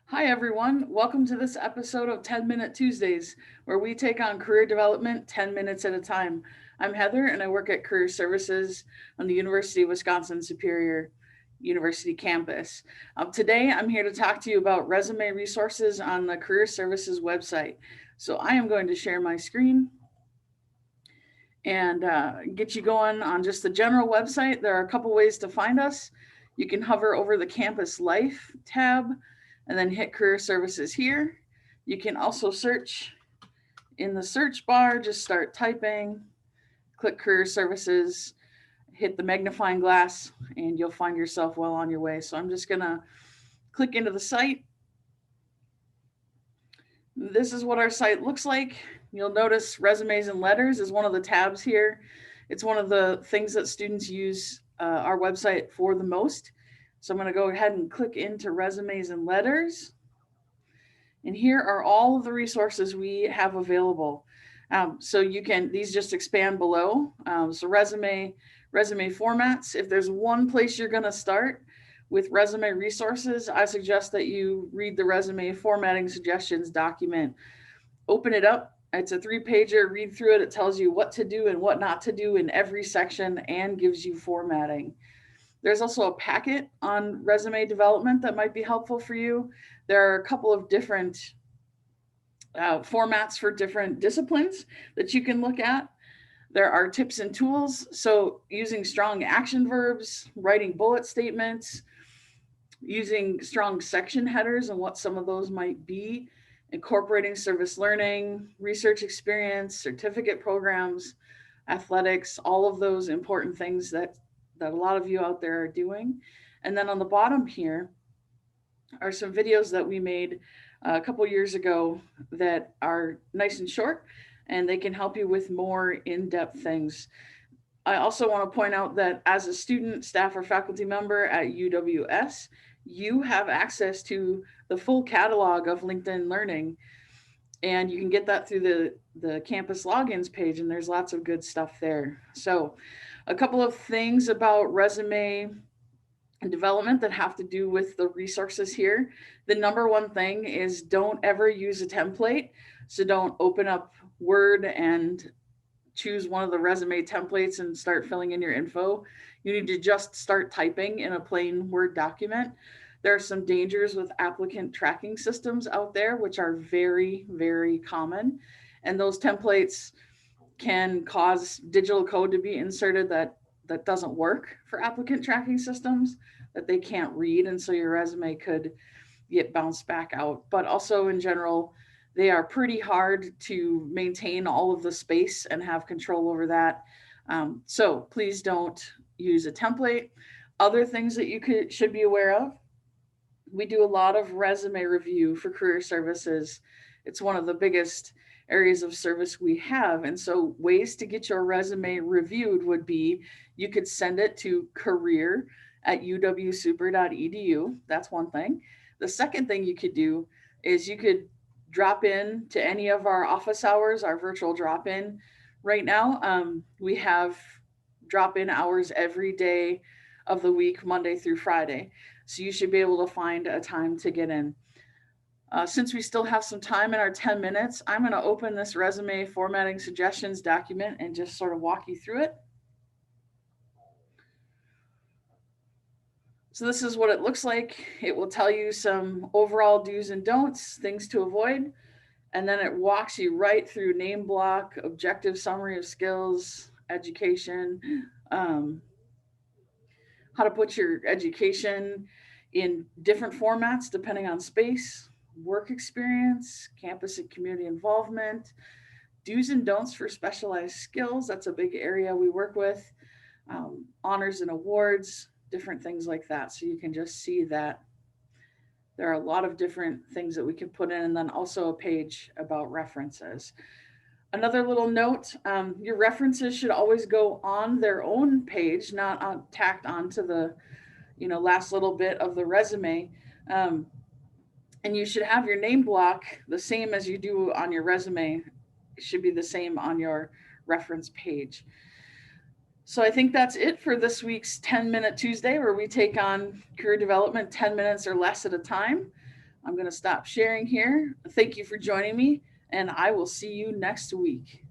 Hi, everyone. Welcome to this episode of 10 Minute Tuesdays, where we take on career development 10 minutes at a time. I'm Heather, and I work at Career Services on the University of Wisconsin Superior University campus. Today, I'm here to talk to you about resume resources on the Career Services website. So, I am going to share my screen and get you going on just the general website. There are a couple ways to find us. You can hover over the Campus Life tab and then hit Career Services here. You can also search in the search bar, just start typing, click Career Services, hit the magnifying glass, and you'll find yourself well on your way. So I'm just going to click into the site. This is what our site looks like. You'll notice resumes and letters is one of the tabs here. It's one of the things that students use our website for the most. So I'm going to go ahead and click into resumes and letters. And here are all of the resources we have available. So you can, these just expand below. So resume formats. If there's one place you're going to start with resume resources, I suggest that you read the resume formatting suggestions document. Open it up. It's a 3-pager. Read through it. It tells you what to do and what not to do in every section and gives you formatting. There's also a packet on resume development that might be helpful for you. There are a couple of different formats for different disciplines that you can look at. There are tips and tools. So, using strong action verbs, writing bullet statements, using strong section headers and what some of those might be, incorporating service learning, research experience, certificate programs, athletics, all of those important things that a lot of you out there are doing. And then on the bottom here are some videos that we made a couple years ago that are nice and short, and they can help you with more in-depth things. I also want to point out that as a student, staff, or faculty member at UWS, you have access to the full catalog of LinkedIn Learning, and you can get that through the campus logins page, and there's lots of good stuff there. So, a couple of things about resume and development that have to do with the resources here. The number one thing is don't ever use a template. So, don't open up Word and choose one of the resume templates and start filling in your info. You need to just start typing in a plain Word document. There are some dangers with applicant tracking systems out there, which are very, very common. And those templates can cause digital code to be inserted that doesn't work for applicant tracking systems that they can't read. And so your resume could get bounced back out. But also in general, they are pretty hard to maintain all of the space and have control over that. So please don't use a template. Other things that you should be aware of, we do a lot of resume review for career services. It's one of the biggest areas of service we have. And so, ways to get your resume reviewed would be you could send it to career@uwsuper.edu. That's one thing. The second thing you could do is you could drop in to any of our office hours, our virtual drop in. Right now, we have drop in hours every day of the week, Monday through Friday. So you should be able to find a time to get in. Since we still have some time in our 10 minutes, I'm going to open this resume formatting suggestions document and just sort of walk you through it. So this is what it looks like. It will tell you some overall do's and don'ts, things to avoid, and then it walks you right through name block, objective summary of skills, education, um, how to put your education in different formats depending on space, work experience, campus and community involvement, do's and don'ts for specialized skills. That's a big area we work with, honors and awards, different things like that. So you can just see that there are a lot of different things that we can put in, and then also a page about references. Another little note, your references should always go on their own page, not tacked onto the last little bit of the resume. Um, and you should have your name block the same as you do on your resume. It should be the same on your reference page. So I think that's it for this week's 10 Minute Tuesday, where we take on career development 10 minutes or less at a time. I'm going to stop sharing here. Thank you for joining me, and I will see you next week.